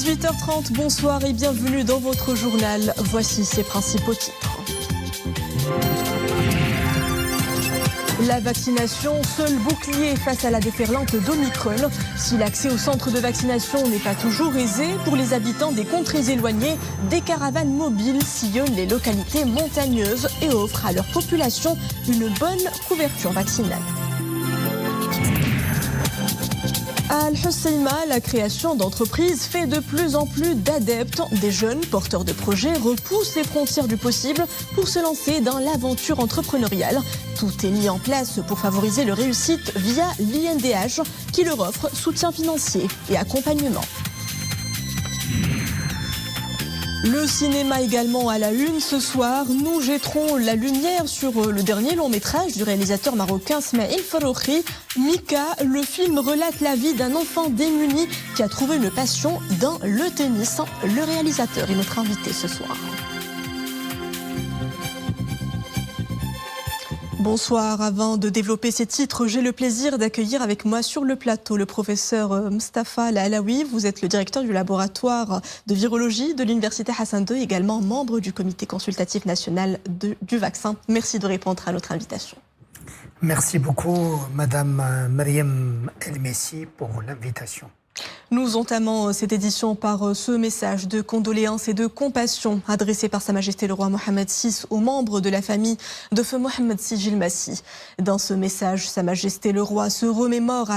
18h30, bonsoir et bienvenue dans votre journal. Voici ses principaux titres. La vaccination, seul bouclier face à la déferlante d'Omicron. Si l'accès au centre de vaccination n'est pas toujours aisé, pour les habitants des contrées éloignées, des caravanes mobiles sillonnent les localités montagneuses et offrent à leur population une bonne couverture vaccinale. À Al-Husseima, la création d'entreprises fait de plus en plus d'adeptes. Des jeunes porteurs de projets repoussent les frontières du possible pour se lancer dans l'aventure entrepreneuriale. Tout est mis en place pour favoriser leur réussite via l'INDH qui leur offre soutien financier et accompagnement. Le cinéma également à la une ce soir. Nous jetterons la lumière sur le dernier long métrage du réalisateur marocain Smaïl Faroukhi. Mika, le film relate la vie d'un enfant démuni qui a trouvé une passion dans le tennis. Le réalisateur est notre invité ce soir. Bonsoir, avant de développer ces titres, j'ai le plaisir d'accueillir avec moi sur le plateau le professeur Mustapha Al-Alaoui. Vous êtes le directeur du laboratoire de virologie de l'Université Hassan II, également membre du comité consultatif national du vaccin. Merci de répondre à notre invitation. Merci beaucoup, Madame Mariam El-Messi, pour l'invitation. Nous entamons cette édition par ce message de condoléances et de compassion adressé par Sa Majesté le roi Mohammed VI aux membres de la famille de feu Mohammed VI Jilmassi. Dans ce message, Sa Majesté le roi se remémore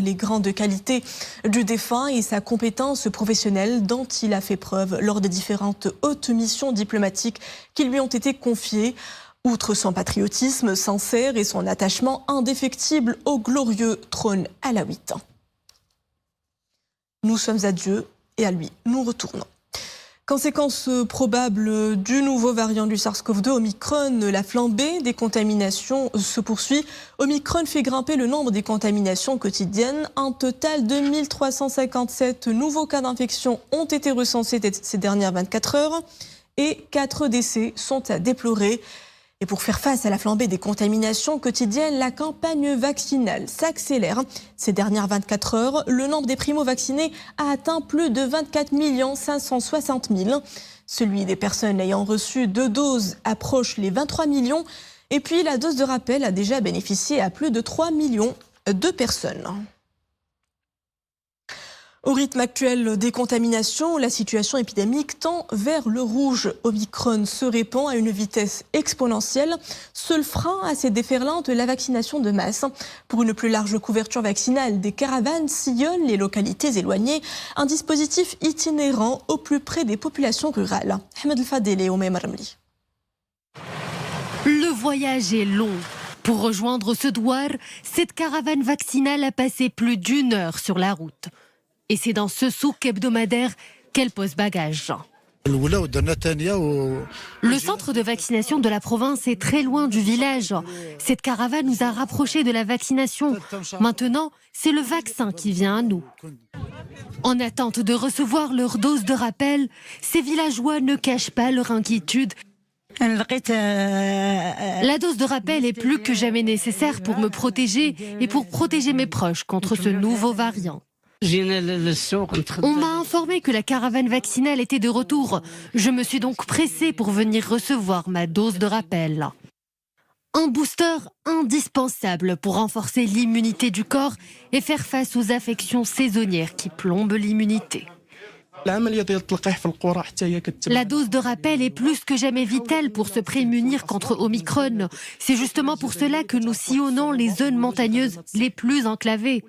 les grandes qualités du défunt et sa compétence professionnelle dont il a fait preuve lors des différentes hautes missions diplomatiques qui lui ont été confiées. Outre son patriotisme sincère et son attachement indéfectible au glorieux trône alawite. Nous sommes à Dieu et à lui, nous retournons. Conséquence probable du nouveau variant du SARS-CoV-2 Omicron, la flambée des contaminations se poursuit. Omicron fait grimper le nombre des contaminations quotidiennes. Un total de 1357 nouveaux cas d'infection ont été recensés ces dernières 24 heures et 4 décès sont à déplorer. Et pour faire face à la flambée des contaminations quotidiennes, la campagne vaccinale s'accélère. Ces dernières 24 heures, le nombre des primo-vaccinés a atteint plus de 24 560 000. Celui des personnes ayant reçu 2 doses approche les 23 millions. Et puis la dose de rappel a déjà bénéficié à plus de 3 millions de personnes. Au rythme actuel des contaminations, la situation épidémique tend vers le rouge. Omicron se répand à une vitesse exponentielle. Seul frein à ces déferlantes, la vaccination de masse. Pour une plus large couverture vaccinale, des caravanes sillonnent les localités éloignées. Un dispositif itinérant au plus près des populations rurales. Ahmed El-Fadel et Oumé Marmli. Le voyage est long. Pour rejoindre ce douar, cette caravane vaccinale a passé plus d'1 heure sur la route. Et c'est dans ce souk hebdomadaire qu'elle pose bagage. Le centre de vaccination de la province est très loin du village. Cette caravane nous a rapprochés de la vaccination. Maintenant, c'est le vaccin qui vient à nous. En attente de recevoir leur dose de rappel, ces villageois ne cachent pas leur inquiétude. La dose de rappel est plus que jamais nécessaire pour me protéger et pour protéger mes proches contre ce nouveau variant. On m'a informé que la caravane vaccinale était de retour. Je me suis donc pressée pour venir recevoir ma dose de rappel. Un booster indispensable pour renforcer l'immunité du corps et faire face aux affections saisonnières qui plombent l'immunité. La dose de rappel est plus que jamais vitale pour se prémunir contre Omicron. C'est justement pour cela que nous sillonnons les zones montagneuses les plus enclavées.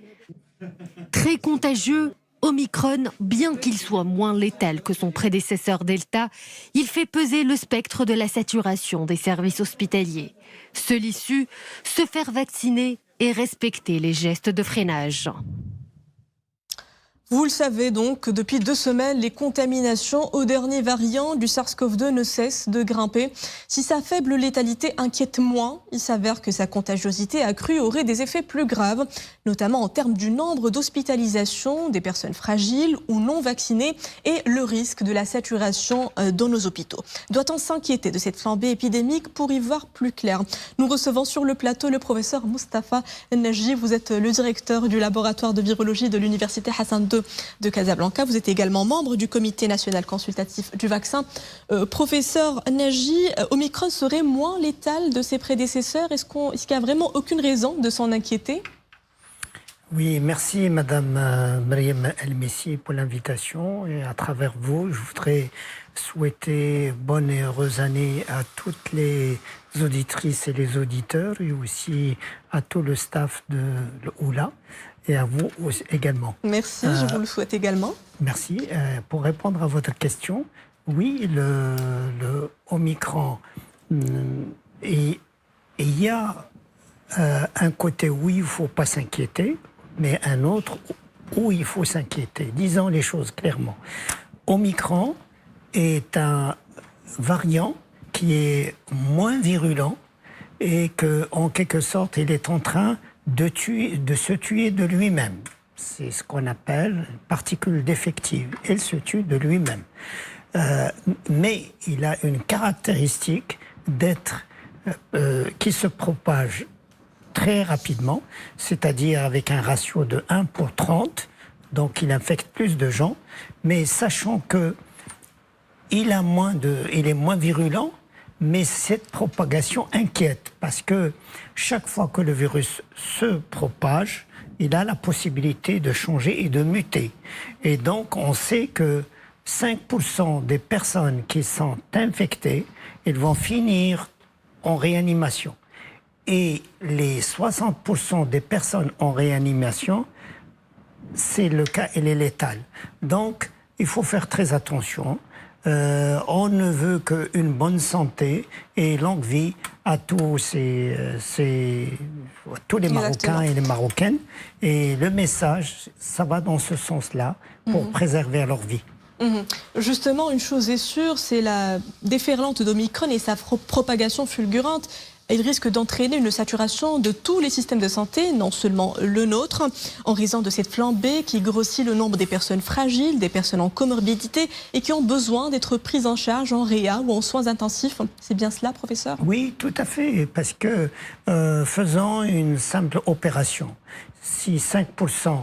Très contagieux, Omicron, bien qu'il soit moins létal que son prédécesseur Delta, il fait peser le spectre de la saturation des services hospitaliers. Seule issue, se faire vacciner et respecter les gestes de freinage. Vous le savez donc, depuis 2 semaines, les contaminations au dernier variant du SARS-CoV-2 ne cessent de grimper. Si sa faible létalité inquiète moins, il s'avère que sa contagiosité accrue aurait des effets plus graves, notamment en termes du nombre d'hospitalisations des personnes fragiles ou non vaccinées et le risque de la saturation dans nos hôpitaux. Doit-on s'inquiéter de cette flambée épidémique? Pour y voir plus clair, nous recevons sur le plateau le professeur Mustapha El-Najji. Vous êtes le directeur du laboratoire de virologie de l'Université Hassan II. de Casablanca. Vous êtes également membre du comité national consultatif du vaccin. Professeur Nagy, Omicron serait moins létal de ses prédécesseurs. Est-ce qu'il n'y a vraiment aucune raison de s'en inquiéter ? Oui, merci Madame Mariam El-Messi pour l'invitation. Et à travers vous, je voudrais souhaiter bonne et heureuse année à toutes les auditrices et les auditeurs et aussi à tout le staff de l'OULA et à vous également. Merci, je vous le souhaite également. Merci. Pour répondre à votre question, oui, le Omicron, il y a un côté où il ne faut pas s'inquiéter, mais un autre où il faut s'inquiéter. Disons les choses clairement. Omicron est un variant qui est moins virulent et qu'en quelque sorte, il est en train de se tuer de lui-même. C'est ce qu'on appelle une particule défective. Il se tue de lui-même. Mais il a une caractéristique qui se propage très rapidement, c'est-à-dire avec un ratio de 1 pour 30, donc il infecte plus de gens, mais sachant que il est moins virulent, mais cette propagation inquiète, parce que chaque fois que le virus se propage, il a la possibilité de changer et de muter. Et donc on sait que 5% des personnes qui sont infectées, elles vont finir en réanimation. Et les 60% des personnes en réanimation, c'est le cas, elle est létale. Donc, il faut faire très attention. On ne veut qu'une bonne santé et longue vie à tous tous les Marocains et les Marocaines. Et le message, ça va dans ce sens-là, pour préserver leur vie. Justement, une chose est sûre, c'est la déferlante d'Omicron et sa propagation fulgurante. Il risque d'entraîner une saturation de tous les systèmes de santé, non seulement le nôtre, en raison de cette flambée qui grossit le nombre des personnes fragiles, des personnes en comorbidité et qui ont besoin d'être prises en charge en réa ou en soins intensifs. C'est bien cela, professeur ? Oui, tout à fait, parce que faisant une simple opération, si 5%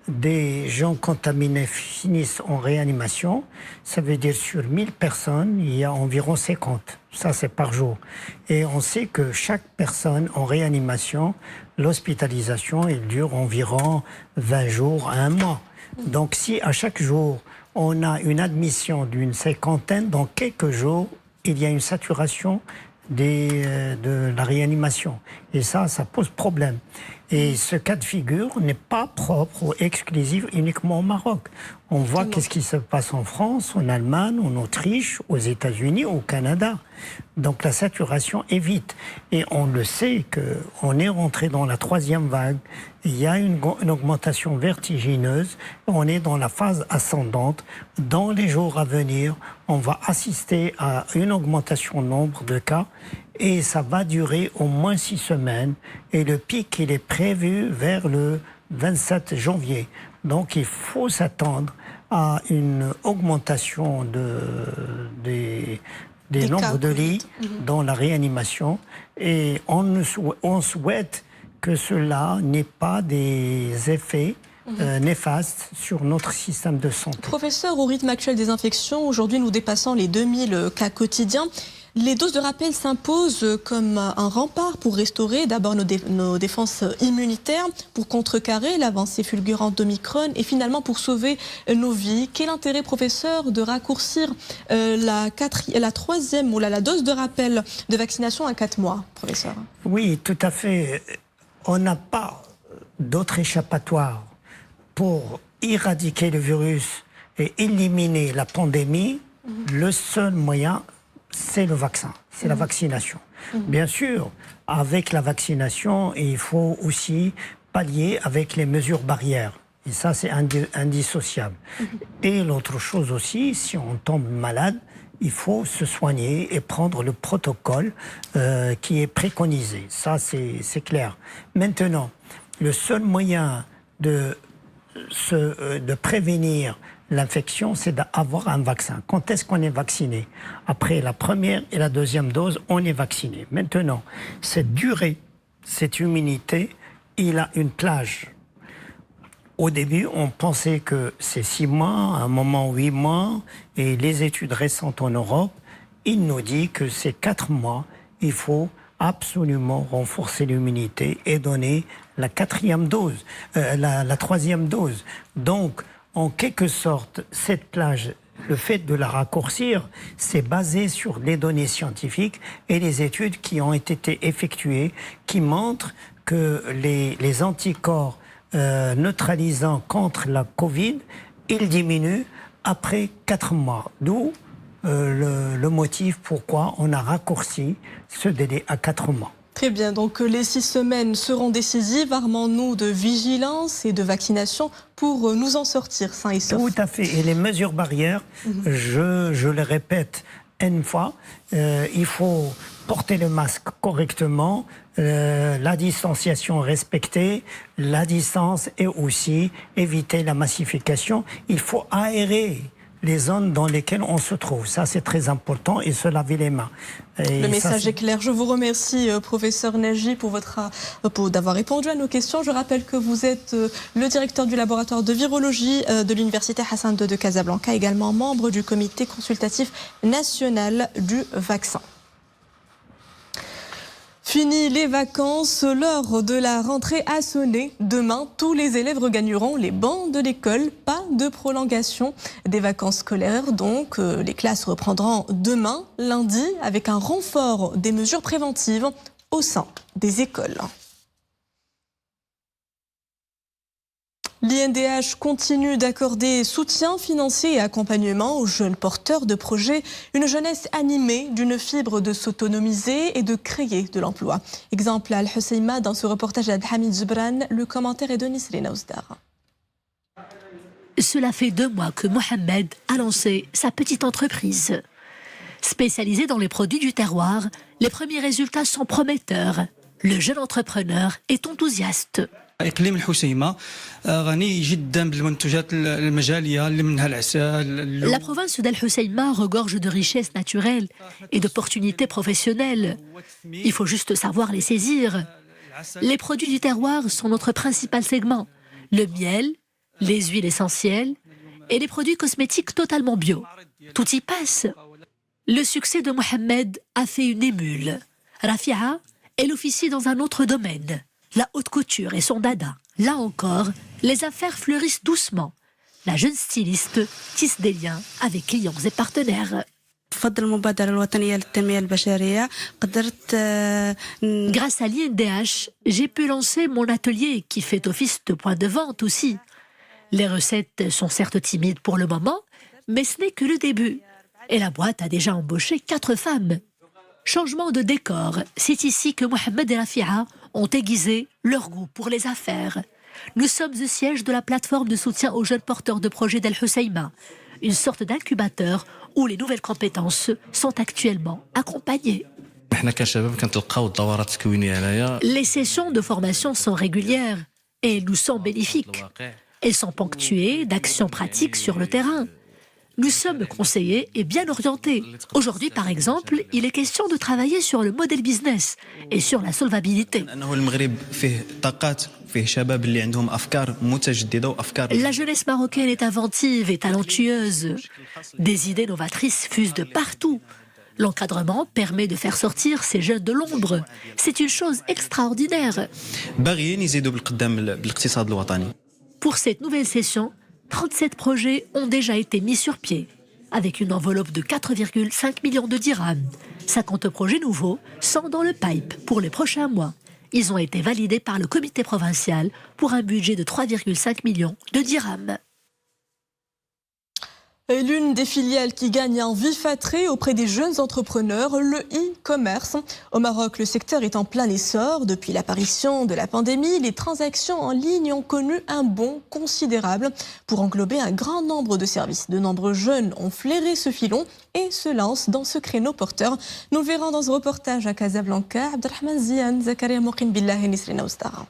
des gens contaminés finissent en réanimation, ça veut dire sur 1000 personnes, il y a environ 50. Ça, c'est par jour. Et on sait que chaque personne en réanimation, l'hospitalisation, elle dure environ 20 jours à 1 mois. Donc, si à chaque jour, on a une admission d'une cinquantaine, dans quelques jours, il y a une saturation de la réanimation. Et ça pose problème. Et ce cas de figure n'est pas propre ou exclusif uniquement au Maroc. On voit qu'est-ce qui se passe en France, en Allemagne, en Autriche, aux États-Unis, au Canada. Donc la saturation est vite. Et on le sait qu'on est rentré dans la 3e vague. Il y a une augmentation vertigineuse. On est dans la phase ascendante. Dans les jours à venir, on va assister à une augmentation du nombre de cas. Et ça va durer au moins 6 semaines. Et le pic, il est prévu vers le 27 janvier. Donc il faut s'attendre à une augmentation des nombres de lits dans la réanimation. Et on souhaite que cela n'ait pas des effets néfastes sur notre système de santé. Professeur, au rythme actuel des infections, aujourd'hui nous dépassons les 2000 cas quotidiens. Les doses de rappel s'imposent comme un rempart pour restaurer d'abord nos défenses immunitaires, pour contrecarrer l'avancée fulgurante d'Omicron et finalement pour sauver nos vies. Quel intérêt, professeur, de raccourcir la dose de rappel de vaccination à 4 mois, professeur ? Oui, tout à fait. On n'a pas d'autre échappatoire pour éradiquer le virus et éliminer la pandémie. Le seul moyen, c'est le vaccin, c'est la vaccination. Bien sûr, avec la vaccination, il faut aussi pallier avec les mesures barrières. Et ça, c'est indissociable. Et l'autre chose aussi, si on tombe malade, il faut se soigner et prendre le protocole qui est préconisé. Ça, c'est clair. Maintenant, le seul moyen de prévenir l'infection, c'est d'avoir un vaccin. Quand est-ce qu'on est vacciné? Après la première et la deuxième dose, on est vacciné. Maintenant, cette durée, cette immunité, il a une plage. Au début, on pensait que c'est 6 mois, à un moment 8 mois, et les études récentes en Europe, il nous dit que c'est 4 mois. Il faut absolument renforcer l'immunité et donner la 4e dose, la 3e dose. Donc, en quelque sorte, cette plage, le fait de la raccourcir, c'est basé sur les données scientifiques et les études qui ont été effectuées, qui montrent que les anticorps neutralisants contre la Covid, ils diminuent après 4 mois. D'où le motif pourquoi on a raccourci ce délai à 4 mois. Très bien, donc les 6 semaines seront décisives. Armons-nous de vigilance et de vaccination pour nous en sortir sains et saufs. Tout à fait. Et les mesures barrières, je le répète une fois, il faut porter le masque correctement, la distanciation respectée, la distance et aussi éviter la massification. Il faut aérer les zones dans lesquelles on se trouve. Ça, c'est très important, et se laver les mains. Et le message est clair. Je vous remercie, professeur Naji, pour d'avoir répondu à nos questions. Je rappelle que vous êtes le directeur du laboratoire de virologie de l'Université Hassan II de Casablanca, également membre du comité consultatif national du vaccin. Fini les vacances, l'heure de la rentrée a sonné. Demain, tous les élèves regagneront les bancs de l'école. Pas de prolongation des vacances scolaires. Donc, les classes reprendront demain, lundi, avec un renfort des mesures préventives au sein des écoles. L'INDH continue d'accorder soutien financier et accompagnement aux jeunes porteurs de projets, une jeunesse animée d'une fibre de s'autonomiser et de créer de l'emploi. Exemple à Al-Husseima dans ce reportage d'Hamid Zubran, le commentaire est de Nisrina Ouzdar. Cela fait 2 mois que Mohamed a lancé sa petite entreprise. Spécialisée dans les produits du terroir, les premiers résultats sont prometteurs. Le jeune entrepreneur est enthousiaste. إقليم الحسيمة غني جدا بالمنتجات المجالية اللي منها العسل. La province d'Al-Husseima regorge de richesses naturelles et d'opportunités professionnelles. Il faut juste savoir les saisir. Les produits du terroir sont notre principal segment. Le miel, les huiles essentielles et les produits cosmétiques totalement bio. Tout y passe. Le succès de Mohamed a fait une émule. Rafia, elle officie dans un autre domaine. La haute couture est son dada. Là encore, les affaires fleurissent doucement. La jeune styliste tisse des liens avec clients et partenaires. Grâce à l'INDH, j'ai pu lancer mon atelier qui fait office de point de vente aussi. Les recettes sont certes timides pour le moment, mais ce n'est que le début. Et la boîte a déjà embauché 4 femmes. Changement de décor, c'est ici que Mohamed et Rafia ont aiguisé leur goût pour les affaires. Nous sommes au siège de la plateforme de soutien aux jeunes porteurs de projets d'Al-Husseima, une sorte d'incubateur où les nouvelles compétences sont actuellement accompagnées. Les sessions de formation sont régulières et nous sont bénéfiques. Elles sont ponctuées d'actions pratiques sur le terrain. Nous sommes conseillés et bien orientés. Aujourd'hui, par exemple, il est question de travailler sur le modèle business et sur la solvabilité. La jeunesse marocaine est inventive et talentueuse. Des idées novatrices fusent de partout. L'encadrement permet de faire sortir ces jeunes de l'ombre. C'est une chose extraordinaire. Pour cette nouvelle session, 37 projets ont déjà été mis sur pied, avec une enveloppe de 4,5 millions de dirhams. 50 projets nouveaux sont dans le pipe pour les prochains mois. Ils ont été validés par le comité provincial pour un budget de 3,5 millions de dirhams. L'une des filiales qui gagne un vif attrait auprès des jeunes entrepreneurs, le e-commerce. Au Maroc, le secteur est en plein essor. Depuis l'apparition de la pandémie, les transactions en ligne ont connu un bond considérable pour englober un grand nombre de services. De nombreux jeunes ont flairé ce filon et se lancent dans ce créneau porteur. Nous le verrons dans ce reportage à Casablanca. Abdelrahman Zian, Zakaria Moqin Billah et Nisrina Ouzdar.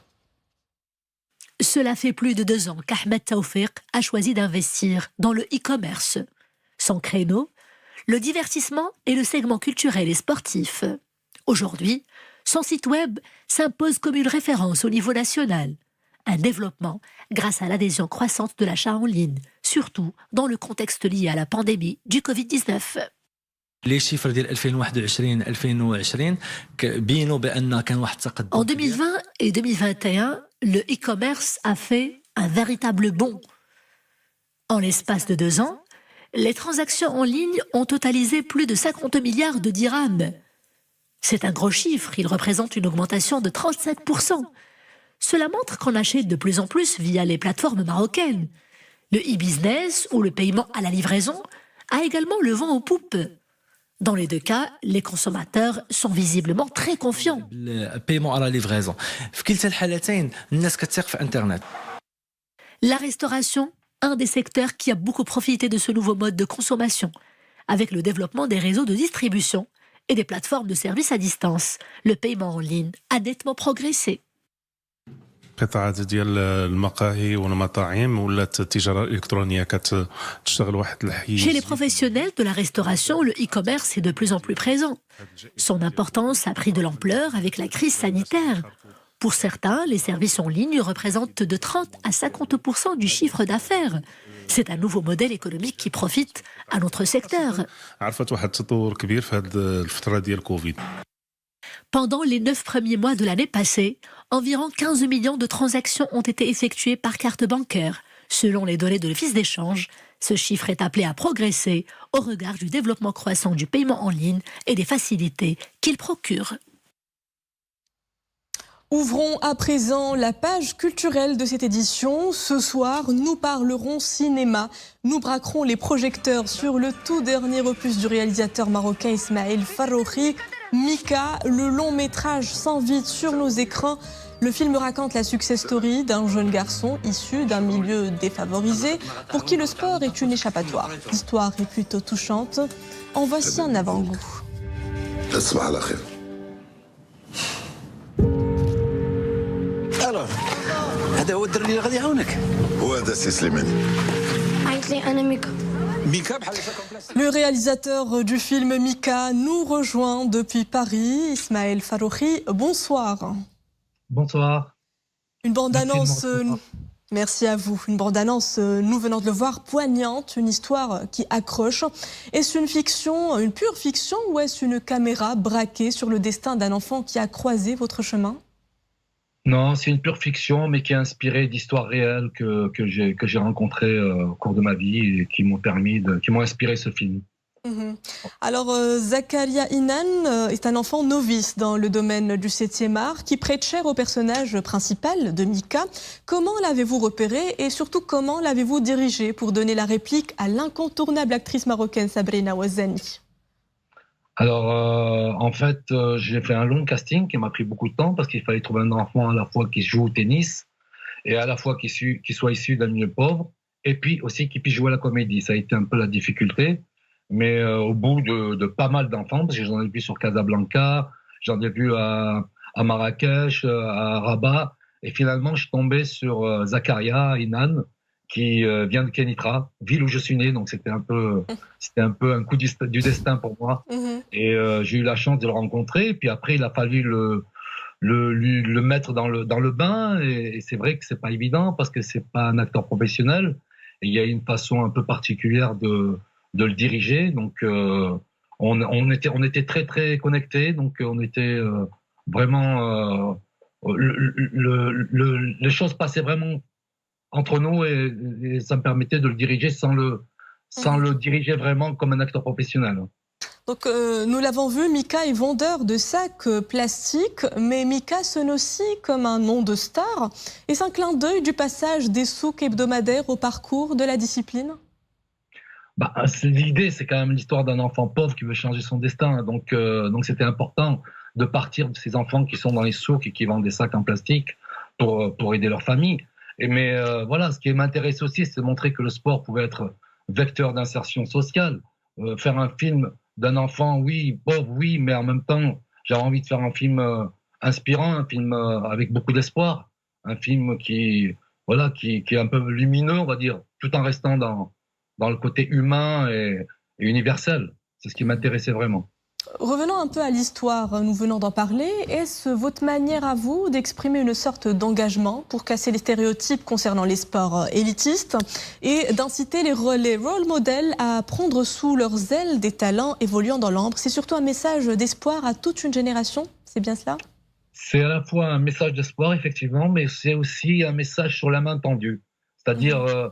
Cela fait plus de 2 ans qu'Ahmed Taoufiq a choisi d'investir dans le e-commerce. Son créneau, le divertissement et le segment culturel et sportif. Aujourd'hui, son site web s'impose comme une référence au niveau national. un développement grâce à l'adhésion croissante de l'achat en ligne, surtout dans le contexte lié à la pandémie du Covid-19. Les chiffres ديال 2021 2020 بينوا بان كان واحد التقدم. En 2020 et 2021, le e-commerce a fait un véritable bond. En l'espace de 2 ans, les transactions en ligne ont totalisé plus de 50 milliards de dirhams. C'est un gros chiffre, il représente une augmentation de 37%. Cela montre qu'on achète de plus en plus via les plateformes marocaines. Le e-business ou le paiement à la livraison a également le vent en poupe. Dans les 2 cas, les consommateurs sont visiblement très confiants. البايمون على ليفريزون في كلتا الحالتين الناس كتثق في انترنت. La restauration, un des secteurs qui a beaucoup profité de ce nouveau mode de consommation. Avec le développement des réseaux de distribution et des plateformes de services à distance, le paiement en ligne a nettement progressé. قطاعات ديال المقاهي والمطاعم ولات التجاره الالكترونيه كتشتغل واحد الحيز. Chez les professionnels de la restauration, le e-commerce est de plus en plus présent. Son importance a pris de l'ampleur avec la crise sanitaire. Pour certains, les services en ligne représentent de 30 à 50% du chiffre d'affaires. C'est un nouveau modèle économique qui profite à notre secteur. عرفت واحد التطور كبير في هذه الفتره ديال كوفيد. Pendant les 9 premiers mois de l'année passée, environ 15 millions de transactions ont été effectuées par carte bancaire. Selon les données de l'Office d'échange, ce chiffre est appelé à progresser au regard du développement croissant du paiement en ligne et des facilités qu'il procure. Ouvrons à présent la page culturelle de cette édition. Ce soir, nous parlerons cinéma. Nous braquerons les projecteurs sur le tout dernier opus du réalisateur marocain Ismaël Farroukhi, Mika, le long métrage s'invite sur nos écrans. Le film raconte la success story d'un jeune garçon issu d'un milieu défavorisé pour qui le sport est une échappatoire. L'histoire est plutôt touchante. En voici un avant-goût. هذا هو الدري اللي غادي يعاونك وهذا سي سليماني عيط لي انا ميكا ميكا بحال هكا. Le réalisateur du film Mika nous rejoint depuis Paris, Ismaël Farroukhi. Bonsoir. Bonsoir. Une bande-annonce, merci à vous. Une bande-annonce, nous venons de le voir, poignante, une histoire qui accroche. Est-ce une fiction, une pure fiction, ou est-ce une caméra braquée sur le destin d'un enfant qui a croisé votre chemin ? Non, c'est une pure fiction, mais qui est inspirée d'histoires réelles que j'ai rencontrées au cours de ma vie et qui m'ont inspiré ce film. Alors, Zakaria Inan est un enfant novice dans le domaine du 7e art qui prête cher au personnage principal de Mika. Comment l'avez-vous repéré et surtout comment l'avez-vous dirigé pour donner la réplique à l'incontournable actrice marocaine Sabrina Ouazzani ? Alors, en fait, j'ai fait un long casting qui m'a pris beaucoup de temps parce qu'il fallait trouver un enfant à la fois qui joue au tennis et à la fois qui soit issu d'un milieu pauvre et puis aussi qui puisse jouer à la comédie. Ça a été un peu la difficulté. Mais au bout de pas mal d'enfants, parce que j'en ai vu sur Casablanca, j'en ai vu à Marrakech, à Rabat, et finalement je suis tombé sur Zakaria Inan, qui vient de Kenitra, ville où je suis né, donc c'était un peu un coup du destin pour moi. Et j'ai eu la chance de le rencontrer, et puis après il a fallu le mettre dans le bain, et c'est vrai que c'est pas évident parce que c'est pas un acteur professionnel, et il y a une façon un peu particulière de le diriger, donc on était très très connectés, donc on était vraiment les choses passaient vraiment entre nous et ça me permettait de le diriger sans le diriger vraiment comme un acteur professionnel. Donc nous l'avons vu, Mika est vendeur de sacs plastiques, mais Mika sonne aussi comme un nom de star. Est-ce un clin d'œil du passage des souks hebdomadaires au parcours de la discipline ? L'idée, c'est quand même l'histoire d'un enfant pauvre qui veut changer son destin. Donc c'était important de partir de ces enfants qui sont dans les souks et qui vendent des sacs en plastique pour aider leur famille. Mais voilà, ce qui m'intéresse aussi, c'est de montrer que le sport pouvait être vecteur d'insertion sociale. Faire un film d'un enfant, oui, pauvre, oui, mais en même temps, j'avais envie de faire un film inspirant, un film avec beaucoup d'espoir, un film qui est un peu lumineux, on va dire, tout en restant dans le côté humain et universel. C'est ce qui m'intéressait vraiment. Revenons un peu à l'histoire, nous venons d'en parler. Est-ce votre manière à vous d'exprimer une sorte d'engagement pour casser les stéréotypes concernant les sports élitistes et d'inciter les role models à prendre sous leurs ailes des talents évoluant dans l'ombre? C'est surtout un message d'espoir à toute une génération, c'est bien cela? C'est à la fois un message d'espoir, effectivement, mais c'est aussi un message sur la main tendue. C'est-à-dire,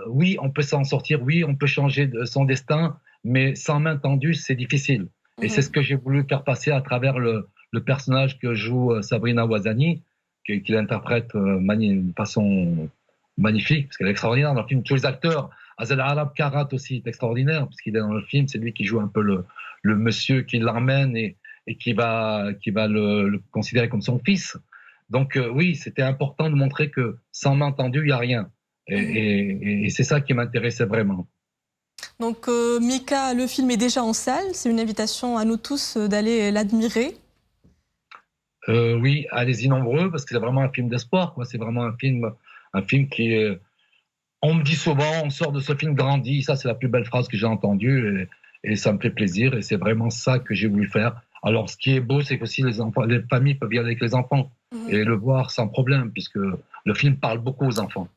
oui, on peut s'en sortir, oui, on peut changer son destin, mais sans main tendue, c'est difficile. Et c'est ce que j'ai voulu faire passer à travers le personnage que joue Sabrina Ouazani, qu'il interprète de façon magnifique, parce qu'elle est extraordinaire dans le film. Tous les acteurs, Azel Arab Karat aussi est extraordinaire, parce qu'il est dans le film, c'est lui qui joue un peu le monsieur qui l'emmène et qui va le considérer comme son fils. Donc oui, c'était important de montrer que sans main tendue, il n'y a rien. Et c'est ça qui m'intéressait vraiment. Donc Mika, le film est déjà en salle, c'est une invitation à nous tous d'aller l'admirer. Oui, allez-y nombreux, parce que c'est vraiment un film d'espoir, quoi. C'est vraiment un film qui est... On me dit souvent, on sort de ce film grandi, ça c'est la plus belle phrase que j'ai entendue, et ça me fait plaisir, et c'est vraiment ça que j'ai voulu faire. Alors ce qui est beau, c'est que aussi les familles peuvent y aller avec les enfants, et le voir sans problème, puisque le film parle beaucoup aux enfants.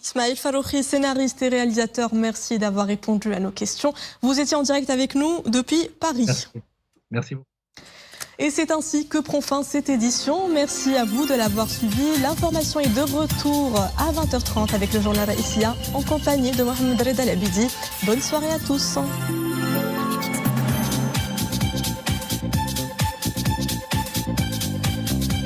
Ismaël Faroukhi, scénariste et réalisateur, merci d'avoir répondu à nos questions. Vous étiez en direct avec nous depuis Paris. Merci beaucoup. Et c'est ainsi que prend fin cette édition. Merci à vous de l'avoir suivi. L'information est de retour à 20h30 avec le journal Issia en compagnie de Mohamed Reda Labidi. Bonne soirée à tous.